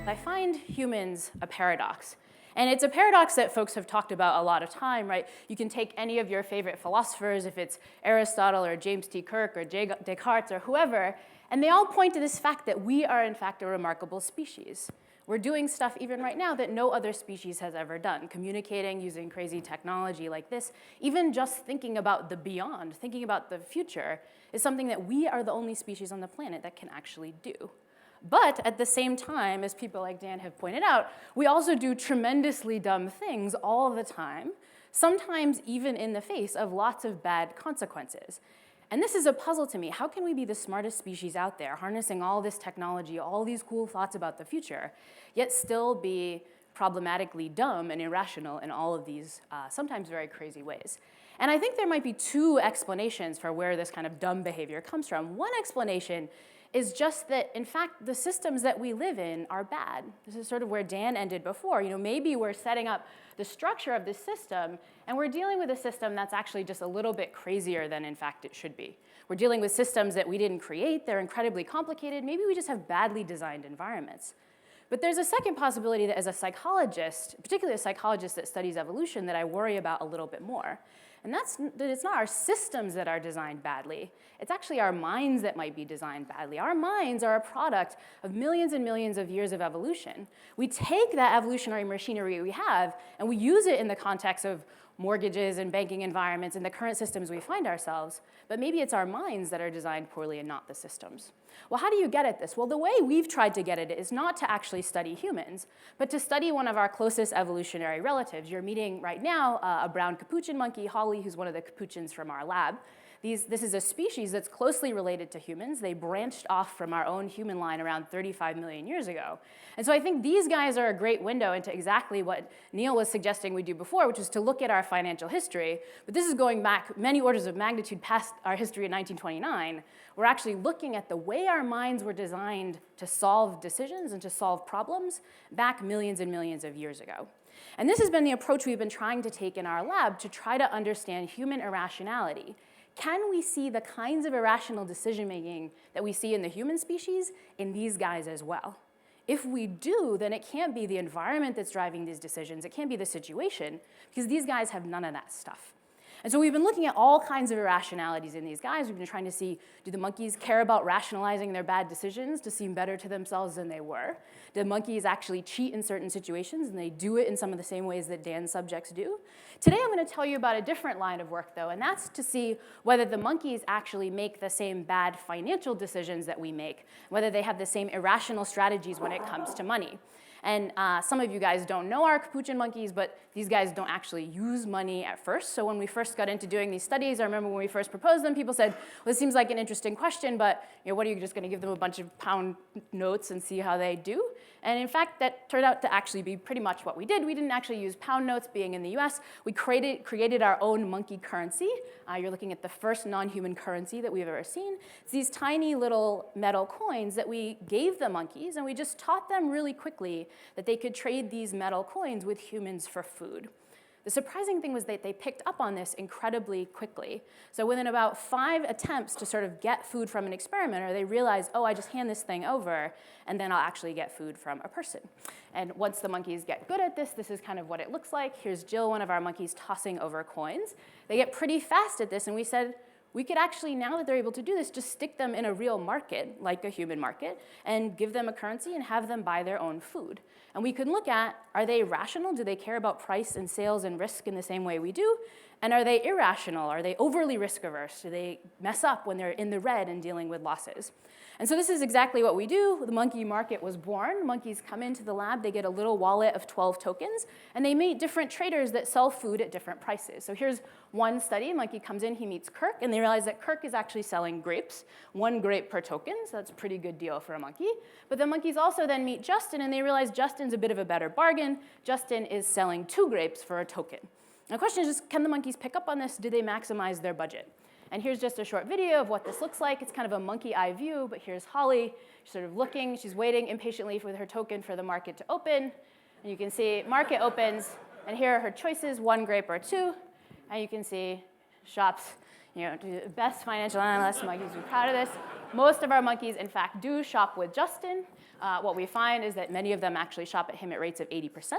I find humans a paradox. And it's a paradox that folks have talked about a lot of time, right? You can take any of your favorite philosophers, if it's Aristotle or James T. Kirk or Descartes or whoever, and they all point to this fact that we are, in fact, a remarkable species. We're doing stuff even right now that no other species has ever done, communicating using crazy technology like this. Even just thinking about the beyond, thinking about the future, is something that we are the only species on the planet that can actually do. But at the same time, as people like Dan have pointed out, we also do tremendously dumb things all the time, sometimes even in the face of lots of bad consequences. And this is a puzzle to me. How can we be the smartest species out there, harnessing all this technology, all these cool thoughts about the future, yet still be problematically dumb and irrational in all of these sometimes very crazy ways? And I think there might be two explanations for where this kind of dumb behavior comes from. One explanation is just that, in fact, the systems that we live in are bad. This is sort of where Dan ended before. Maybe we're setting up the structure of this system, and we're dealing with a system that's actually just a little bit crazier than, in fact, it should be. We're dealing with systems that we didn't create. They're incredibly complicated. Maybe we just have badly designed environments. But there's a second possibility that as a psychologist, particularly a psychologist that studies evolution, that I worry about a little bit more. And that's that it's not our systems that are designed badly. It's actually our minds that might be designed badly. Our minds are a product of millions and millions of years of evolution. We take that evolutionary machinery we have, and we use it in the context of mortgages and banking environments and the current systems we find ourselves, but maybe it's our minds that are designed poorly and not the systems. Well, how do you get at this? Well, the way we've tried to get at it is not to actually study humans, but to study one of our closest evolutionary relatives. You're meeting right now a brown capuchin monkey, Holly, who's one of the capuchins from our lab. This is a species that's closely related to humans. They branched off from our own human line around 35 million years ago. And so I think these guys are a great window into exactly what Neil was suggesting we do before, which is to look at our financial history. But this is going back many orders of magnitude past our history in 1929. We're actually looking at the way our minds were designed to solve decisions and to solve problems back millions and millions of years ago. And this has been the approach we've been trying to take in our lab to try to understand human irrationality. Can we see the kinds of irrational decision-making that we see in the human species in these guys as well? If we do, then it can't be the environment that's driving these decisions. It can't be the situation, because these guys have none of that stuff. And so we've been looking at all kinds of irrationalities in these guys. We've been trying to see, do the monkeys care about rationalizing their bad decisions to seem better to themselves than they were? Do monkeys actually cheat in certain situations, and they do it in some of the same ways that Dan's subjects do? Today I'm going to tell you about a different line of work, though, and that's to see whether the monkeys actually make the same bad financial decisions that we make, whether they have the same irrational strategies when it comes to money. And some of you guys don't know our capuchin monkeys, but these guys don't actually use money at first. So when we first got into doing these studies, I remember when we first proposed them, people said, well, this seems like an interesting question, but what are you just going to give them a bunch of pound notes and see how they do? And in fact, that turned out to actually be pretty much what we did. We didn't actually use pound notes, being in the US. We created our own monkey currency. You're looking at the first non-human currency that we've ever seen. It's these tiny little metal coins that we gave the monkeys, and we just taught them really quickly that they could trade these metal coins with humans for food. The surprising thing was that they picked up on this incredibly quickly. So within about 5 attempts to sort of get food from an experimenter, they realized, oh, I just hand this thing over, and then I'll actually get food from a person. And once the monkeys get good at this, this is kind of what it looks like. Here's Jill, one of our monkeys, tossing over coins. They get pretty fast at this, and we said, we could actually, now that they're able to do this, just stick them in a real market, like a human market, and give them a currency and have them buy their own food. And we can look at, are they rational? Do they care about price and sales and risk in the same way we do? And are they irrational? Are they overly risk averse? Do they mess up when they're in the red and dealing with losses? And so this is exactly what we do. The monkey market was born. Monkeys come into the lab. They get a little wallet of 12 tokens, and they meet different traders that sell food at different prices. So here's one study. A monkey comes in, he meets Kirk, and they realize that Kirk is actually selling grapes, 1 grape per token, so that's a pretty good deal for a monkey. But the monkeys also then meet Justin, and they realize Justin's a bit of a better bargain. Justin is selling 2 grapes for a token. And the question is just, can the monkeys pick up on this? Do they maximize their budget? And here's just a short video of what this looks like. It's kind of a monkey eye view, but here's Holly. She's sort of looking. She's waiting impatiently with her token for the market to open. And you can see market opens, and here are her choices, 1 grape or 2. And you can see shops, best financial analysts, monkeys are proud of this. Most of our monkeys, in fact, do shop with Justin. What we find is that many of them actually shop at him at rates of 80%,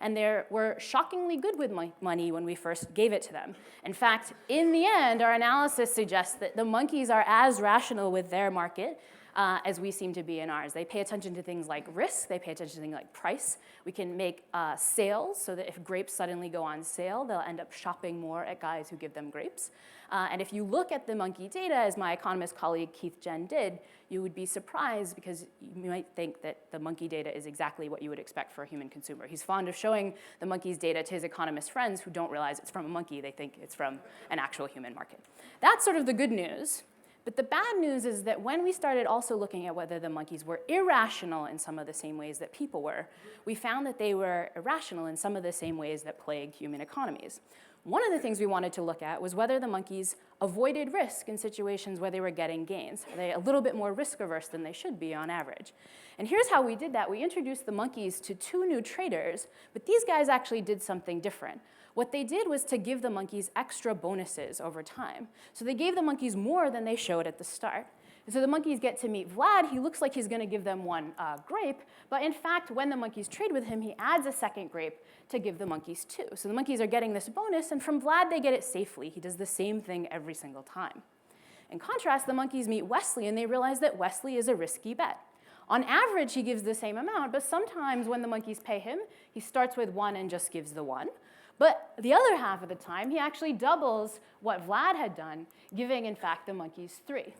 and they were shockingly good with money when we first gave it to them. In fact, in the end, our analysis suggests that the monkeys are as rational with their market as we seem to be in ours. They pay attention to things like risk. They pay attention to things like price. We can make sales so that if grapes suddenly go on sale, they'll end up shopping more at guys who give them grapes. And if you look at the monkey data, as my economist colleague Keith Jen did, you would be surprised because you might think that the monkey data is exactly what you would expect for a human consumer. He's fond of showing the monkey's data to his economist friends who don't realize it's from a monkey. They think it's from an actual human market. That's sort of the good news. But the bad news is that when we started also looking at whether the monkeys were irrational in some of the same ways that people were, we found that they were irrational in some of the same ways that plague human economies. One of the things we wanted to look at was whether the monkeys avoided risk in situations where they were getting gains. Are they a little bit more risk averse than they should be on average? And here's how we did that. We introduced the monkeys to 2 new traders, but these guys actually did something different. What they did was to give the monkeys extra bonuses over time. So they gave the monkeys more than they showed at the start. And so the monkeys get to meet Vlad. He looks like he's going to give them 1 grape, but in fact, when the monkeys trade with him, he adds a second grape to give the monkeys 2. So the monkeys are getting this bonus, and from Vlad, they get it safely. He does the same thing every single time. In contrast, the monkeys meet Wesley, and they realize that Wesley is a risky bet. On average, he gives the same amount, but sometimes when the monkeys pay him, he starts with 1 and just gives the 1. But the other half of the time, he actually doubles what Vlad had done, giving, in fact, the monkeys 3.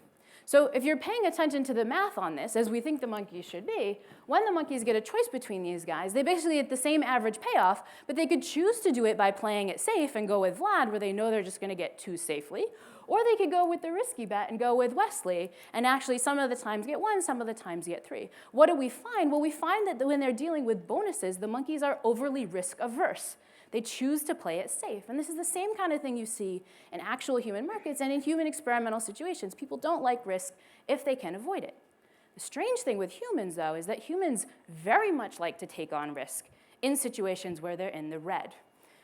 So if you're paying attention to the math on this, as we think the monkeys should be, when the monkeys get a choice between these guys, they basically get the same average payoff, but they could choose to do it by playing it safe and go with Vlad, where they know they're just going to get 2 safely, or they could go with the risky bet and go with Wesley, and actually some of the times get 1, some of the times get 3. What do we find? Well, we find that when they're dealing with bonuses, the monkeys are overly risk averse. They choose to play it safe. And this is the same kind of thing you see in actual human markets and in human experimental situations. People don't like risk if they can avoid it. The strange thing with humans, though, is that humans very much like to take on risk in situations where they're in the red.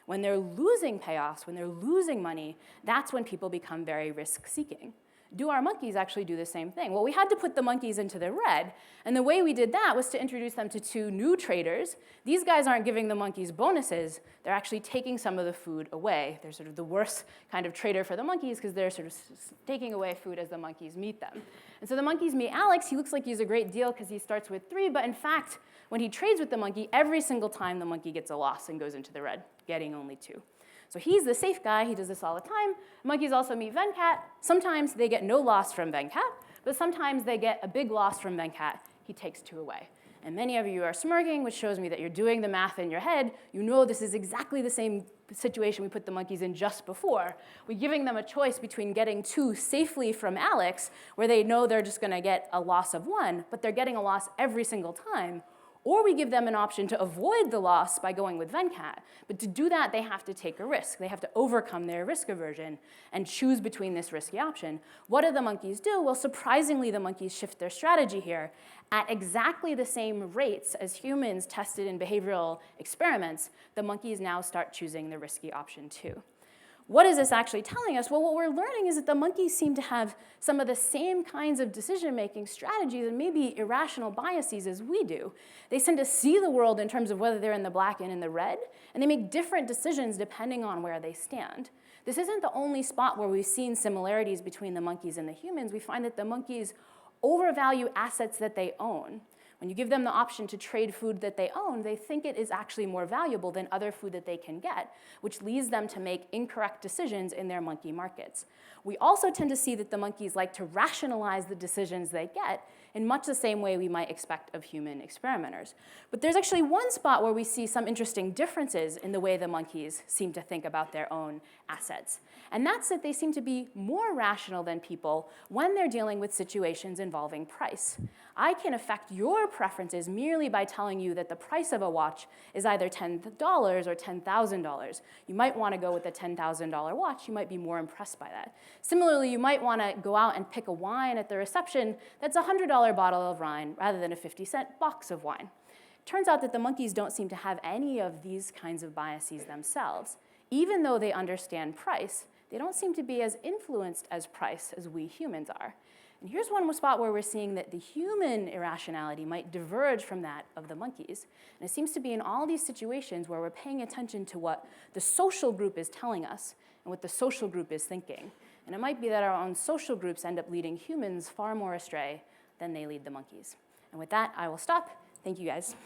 When they're losing payoffs, when they're losing money, that's when people become very risk-seeking. Do our monkeys actually do the same thing? Well, we had to put the monkeys into the red, and the way we did that was to introduce them to 2 new traders. These guys aren't giving the monkeys bonuses, they're actually taking some of the food away. They're sort of the worst kind of trader for the monkeys because they're sort of taking away food as the monkeys meet them. And so the monkeys meet Alex. He looks like he's a great deal because he starts with 3, but in fact, when he trades with the monkey, every single time the monkey gets a loss and goes into the red, getting only 2. So he's the safe guy. He does this all the time. Monkeys also meet Venkat. Sometimes they get no loss from Venkat, but sometimes they get a big loss from Venkat. He takes 2 away. And many of you are smirking, which shows me that you're doing the math in your head. You know this is exactly the same situation we put the monkeys in just before. We're giving them a choice between getting 2 safely from Alex, where they know they're just going to get a loss of 1, but they're getting a loss every single time, or we give them an option to avoid the loss by going with Venkat. But to do that, they have to take a risk. They have to overcome their risk aversion and choose between this risky option. What do the monkeys do? Well, surprisingly, the monkeys shift their strategy here. At exactly the same rates as humans tested in behavioral experiments, the monkeys now start choosing the risky option too. What is this actually telling us? Well, what we're learning is that the monkeys seem to have some of the same kinds of decision-making strategies and maybe irrational biases as we do. They tend to see the world in terms of whether they're in the black and in the red, and they make different decisions depending on where they stand. This isn't the only spot where we've seen similarities between the monkeys and the humans. We find that the monkeys overvalue assets that they own. When you give them the option to trade food that they own, they think it is actually more valuable than other food that they can get, which leads them to make incorrect decisions in their monkey markets. We also tend to see that the monkeys like to rationalize the decisions they get in much the same way we might expect of human experimenters. But there's actually one spot where we see some interesting differences in the way the monkeys seem to think about their own assets. And that's that they seem to be more rational than people when they're dealing with situations involving price. I can affect your preferences merely by telling you that the price of a watch is either $10 or $10,000. You might want to go with a $10,000 watch. You might be more impressed by that. Similarly, you might want to go out and pick a wine at the reception that's a $100 bottle of wine rather than a 50-cent box of wine. It turns out that the monkeys don't seem to have any of these kinds of biases themselves. Even though they understand price, they don't seem to be as influenced as price as we humans are. And here's one spot where we're seeing that the human irrationality might diverge from that of the monkeys. And it seems to be in all these situations where we're paying attention to what the social group is telling us and what the social group is thinking. And it might be that our own social groups end up leading humans far more astray than they lead the monkeys. And with that, I will stop. Thank you, guys.